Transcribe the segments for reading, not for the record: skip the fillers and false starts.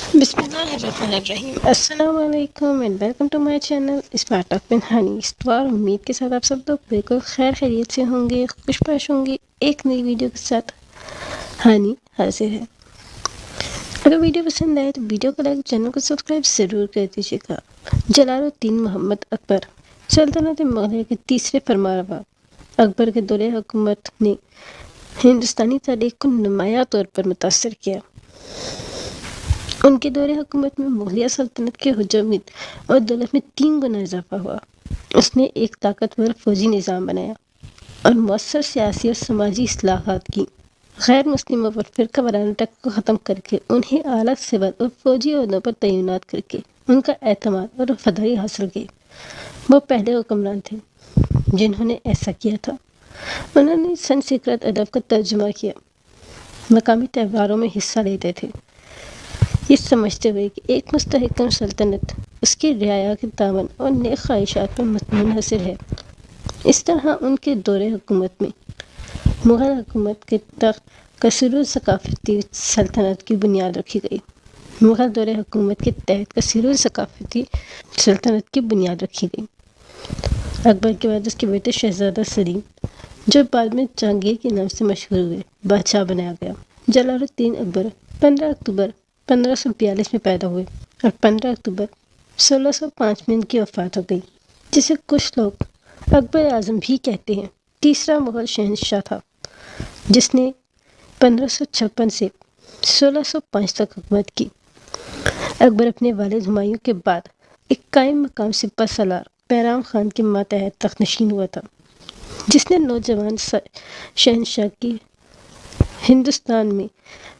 بسم اللہ الرحمن الرحیم، السلام علیکم and welcome to my channel smart talk with Honey. استوار امید کے ساتھ آپ سب لوگ بالکل خیر خیریت سے ہوں گے، خوش پاش ہوں گے۔ ایک نئی ویڈیو کے ساتھ ہنی حاضر ہے۔ اگر ویڈیو پسند آئے تو ویڈیو کو لائک، چینل کو سبسکرائب ضرور کر دیجیے گا۔ جلال الدین محمد اکبر سلطنت مغلیہ کے تیسرے فرمانروا اکبر کے دور حکومت نے ہندوستانی تاریخ کو نمایاں طور پر متاثر کیا۔ ان کے دور حکومت میں مغلیہ سلطنت کے حجومیت اور دولت میں 3 گنا اضافہ ہوا۔ اس نے ایک طاقتور فوجی نظام بنایا اور مؤثر سیاسی اور سماجی اصلاحات کی۔ غیر مسلموں پر فرقہ وارانہ کو ختم کر کے انہیں اعلیٰ سول اور فوجی عہدوں پر تعینات کر کے ان کا اعتماد اور وفاداری حاصل کی۔ وہ پہلے حکمران تھے جنہوں نے ایسا کیا تھا۔ انہوں نے سنسکرت ادب کا ترجمہ کیا، مقامی تہواروں میں حصہ لیتے تھے، یہ سمجھتے ہوئے کہ ایک مستحکم سلطنت اس کی رعایا کے تعاون اور نیک خواہشات پر منحصر ہے۔ اس طرح ان کے دور حکومت میں مغل حکومت کے تخت کثیر ثقافتی سلطنت کی بنیاد رکھی گئی۔ مغل دور حکومت کے تحت کثیر ثقافتی سلطنت کی بنیاد رکھی گئی۔ اکبر کے بعد اس کے بیٹے شہزادہ سلیم، جو بعد میں جہانگیر کے نام سے مشہور ہوئے، بادشاہ بنایا گیا۔ جلال الدین اکبر 15 اکتوبر 1542 میں پیدا ہوئے اور 15 اکتوبر 1605 میں ان کی وفات ہو گئی، جسے کچھ لوگ اکبر اعظم بھی کہتے ہیں۔ تیسرا مغل شہنشاہ تھا جس نے 1556 سے 1605 تک حکومت کی۔ اکبر اپنے والد ہمایوں کے بعد ایک قائم مقام سپہ سالار بیرام خان کے ماتحت تخت نشین ہوا تھا، جس نے نوجوان شہنشاہ کی ہندوستان میں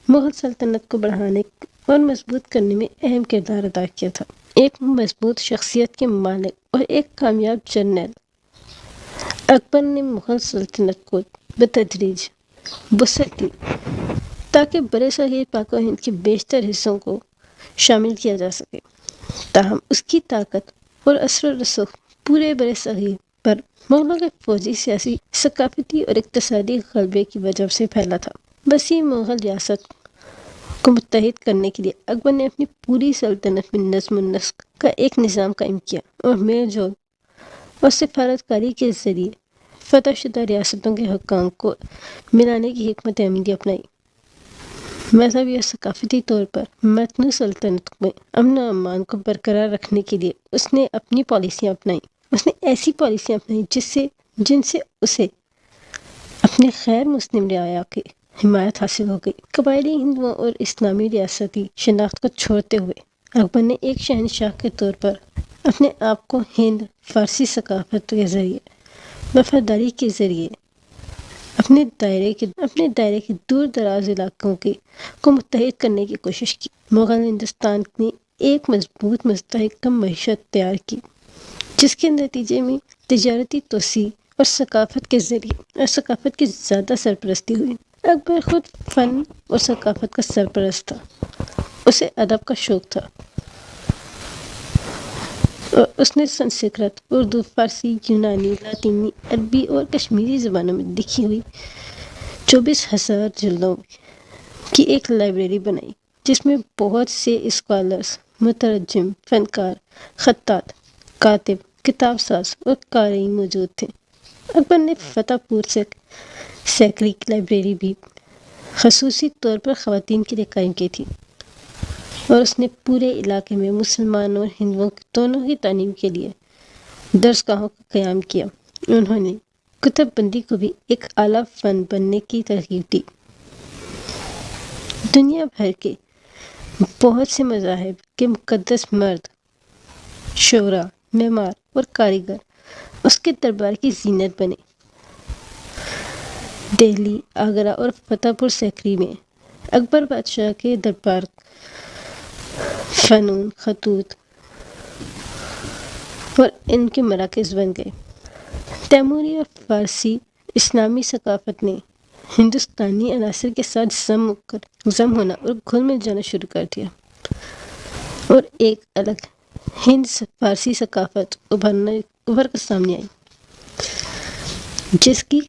مغل سلطنت کو بڑھانے اور مضبوط کرنے میں اہم کردار ادا کیا تھا۔ ایک مضبوط شخصیت کے مالک اور ایک کامیاب جنرل، اکبر نے مغل سلطنت کو بتدریج وسعت دی تاکہ برِ صغیر پاک و ہند کے بیشتر حصوں کو شامل کیا جا سکے۔ تاہم اس کی طاقت اور اثر و رسوخ پورے برِ صغیر پر مغلوں کے فوجی، سیاسی، ثقافتی اور اقتصادی غلبے کی وجہ سے پھیلا تھا۔ وسیع مغل ریاست کو متحد کرنے کے لیے اکبر نے اپنی پوری سلطنت میں نظم و نسق کا ایک نظام قائم کیا اور میل جول اور سفارتکاری کے ذریعے فتح شدہ ریاستوں کے حکام کو ملانے کی حکمت عملی اپنائی۔ مذہبی اور ثقافتی طور پر متنوع سلطنت میں امن و امان کو برقرار رکھنے کے لیے اس نے اپنی پالیسیاں اپنائیں۔ اس نے ایسی پالیسیاں اپنائیں جن سے اسے اپنے غیر مسلم رعایا کی حمایت حاصل ہو گئی۔ قبائلی ہندوؤں اور اسلامی ریاستی شناخت کو چھوڑتے ہوئے اکبر نے ایک شہنشاہ کے طور پر اپنے آپ کو ہند فارسی ثقافت کے ذریعے وفاداری کے ذریعے اپنے دائرے کے دور دراز علاقوں کو متحد کرنے کی کوشش کی۔ مغل ہندوستان نے ایک مضبوط مستحکم معیشت تیار کی، جس کے نتیجے میں تجارتی توسیع اور ثقافت کی زیادہ سرپرستی ہوئی۔ اکبر خود فن اور ثقافت کا سرپرست تھا۔ اسے ادب کا شوق تھا اور اس نے سنسکرت، اردو، فارسی، یونانی، لاطینی، عربی اور کشمیری زبانوں میں لکھی ہوئی 24,000 جلدوں کی ایک لائبریری بنائی، جس میں بہت سے اسکالرز، مترجم، فنکار، خطاط، کاتب، کتاب ساز اور قارئین موجود تھے۔ اکبر نے فتح پور سیکری لائبریری بھی خصوصی طور پر خواتین کے لیے قائم کی تھی اور اس نے پورے علاقے میں مسلمانوں اور ہندوؤں دونوں کی تعلیم کے لیے درسگاہوں کا قیام کیا۔ انہوں نے کتب بندی کو بھی ایک اعلیٰ فن بننے کی ترغیب دی۔ دنیا بھر کے بہت سے مذاہب کے مقدس مرد، شعراء، معمار اور کاریگر اس کے دربار کی زینت بنے۔ دہلی، آگرہ اور فتح پور سیکری میں اکبر بادشاہ کے دربار فنون، خطوط اور ان کے مراکز بن گئے۔ تیموری اور فارسی اسلامی ثقافت نے ہندوستانی عناصر کے ساتھ ضم ہونا اور گھل مل جانا شروع کر دیا اور ایک الگ ہند فارسی ثقافت ابھر کر سامنے آئی، جس کی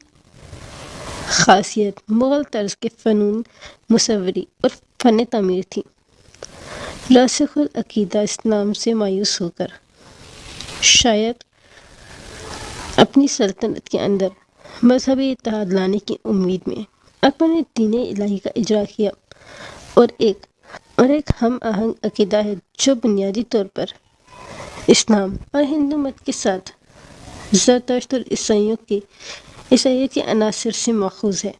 خاصیت مغل طرز کے فنون مصوری اور فن تعمیر تھی۔ راسخ العقیدہ اسلام سے مایوس ہو کر شاید اپنی سلطنت کے اندر مذہبی اتحاد لانے کی امید میں اکبر نے دین الہی کا اجرا کیا، اور ایک ہم آہنگ عقیدہ ہے جو بنیادی طور پر اسلام اور ہندو مت کے ساتھ زرتشت اور عیسائیت کے عناصر سے ماخوذ ہے۔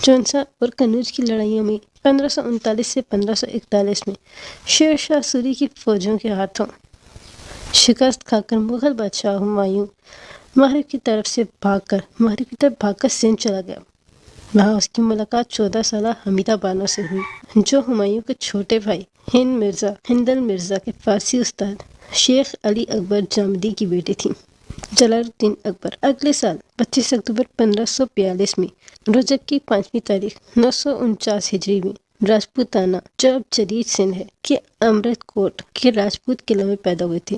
چونسا اور کنوج کی لڑائیوں میں 1539 سے 1541 میں شیر شاہ سوری کی فوجوں کے ہاتھوں شکست کھا کر مغل بادشاہ ہمایوں مغرب کی طرف بھاگ کر سندھ چلا گیا۔ وہاں اس کی ملاقات 14 سالہ حمیدہ بانو سے ہوئی، جو ہمایوں کے چھوٹے بھائی ہندل مرزا کے فارسی استاد شیخ علی اکبر جامدی کی بیٹی تھی۔ جلال الدین اکبر اگلے سال 25 اکتوبر 1542 میں رجب کی 5ویں تاریخ 949 ہجری میں راجپوتانہ، جو اب جدید سندھ ہے، کہ امرت کوٹ کے راجپوت قلعے میں پیدا ہوئے تھے۔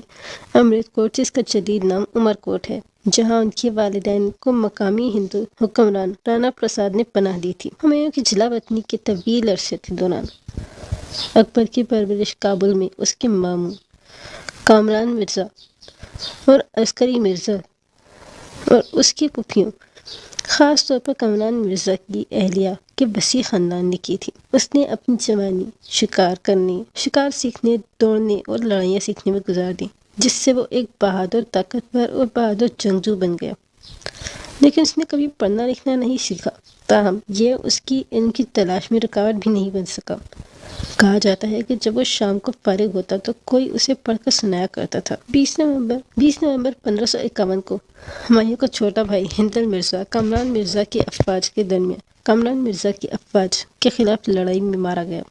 امرت کوٹ جس کا جدید نام عمر کوٹ ہے، جہاں ان کے والدین کو مقامی ہندو حکمران رانا پرساد نے پناہ دی تھی۔ ہمایوں کی جلا وطنی کے طویل عرصے کے دوران اکبر کی پرورش کابل میں اس کے ماموں کامران مرزا اور عسکری مرزا اور اس کی پھوپھیوں، خاص طور پر کامران مرزا کی اہلیہ کے وسیع خاندان نے کی تھی۔ اس نے اپنی جوانی شکار سیکھنے، دوڑنے اور لڑائیاں سیکھنے میں گزار دی، جس سے وہ ایک بہادر، طاقتور اور بہادر جنگجو بن گیا۔ لیکن اس نے کبھی پڑھنا لکھنا نہیں سیکھا، تاہم یہ اس کی علم کی تلاش میں رکاوٹ بھی نہیں بن سکا۔ کہا جاتا ہے کہ جب وہ شام کو فارغ ہوتا تو کوئی اسے پڑھ کر سنایا کرتا تھا۔ 20 نومبر 1551 کو ہمایوں کا چھوٹا بھائی ہندل مرزا کامران مرزا کی افواج کے خلاف لڑائی میں مارا گیا۔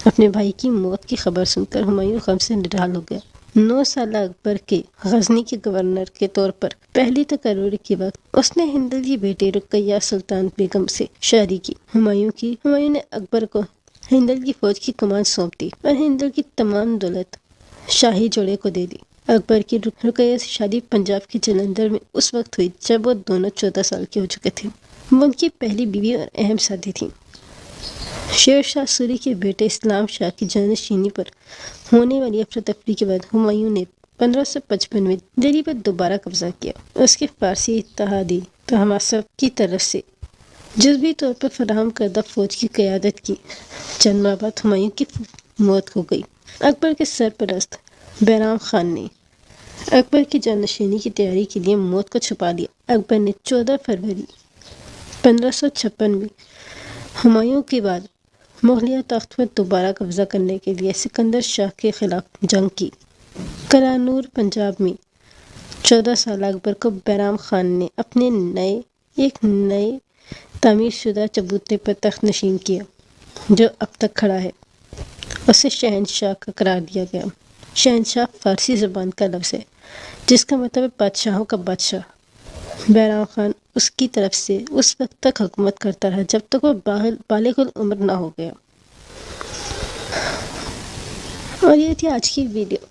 اپنے بھائی کی موت کی خبر سن کر ہمایوں غم سے نڈھال ہو گیا۔ 9 سالہ اکبر کے غزنی کے گورنر کے طور پر پہلی تقرری کے وقت اس نے ہندل کی بیٹی رقیہ سلطان بیگم سے شادی کی۔ ہمایوں نے اکبر کو ہندل کی فوج کی کمان سونپ دی اور ہندل کی تمام دولت شاہی جوڑے کو دے دی۔ اکبر کی رقیہ سے شادی پنجاب کے جلندھر میں اس وقت ہوئی جب وہ دونوں 14 سال کے ہو چکے تھے۔ وہ ان کی پہلی بیوی اور اہم شادی تھی۔ شیر شاہ سوری کے بیٹے اسلام شاہ کی جانشینی پر ہونے والی افراتفری کے بعد ہمایوں نے 1555 میں دہلی پر دوبارہ قبضہ کیا۔ اس کے فارسی اتحادی طہماسپ کی طرف سے جزوی طور پر فراہم کردہ فوج کی قیادت کی۔ چند ماہ بعد ہمایوں کی موت ہو گئی۔ اکبر کے سرپرست بیرام خان نے اکبر کی جانشینی کی تیاری کے لیے موت کو چھپا لیا۔ اکبر نے 14 فروری 1556 میں ہمایوں کے بعد مغلیہ تخت پر دوبارہ قبضہ کرنے کے لیے سکندر شاہ کے خلاف جنگ کی۔ کلانور، پنجاب میں 14 سالہ اکبر کو بیرام خان نے اپنے ایک نئے تعمیر شدہ چبوترے پر تخت نشین کیا، جو اب تک کھڑا ہے۔ اسے شہنشاہ کا قرار دیا گیا۔ شہنشاہ فارسی زبان کا لفظ ہے جس کا مطلب ہے بادشاہوں کا بادشاہ۔ بیرام خان اس کی طرف سے اس وقت تک حکومت کرتا رہا جب تک وہ بالغ العمر نہ ہو گیا۔ اور یہ تھی آج کی ویڈیو۔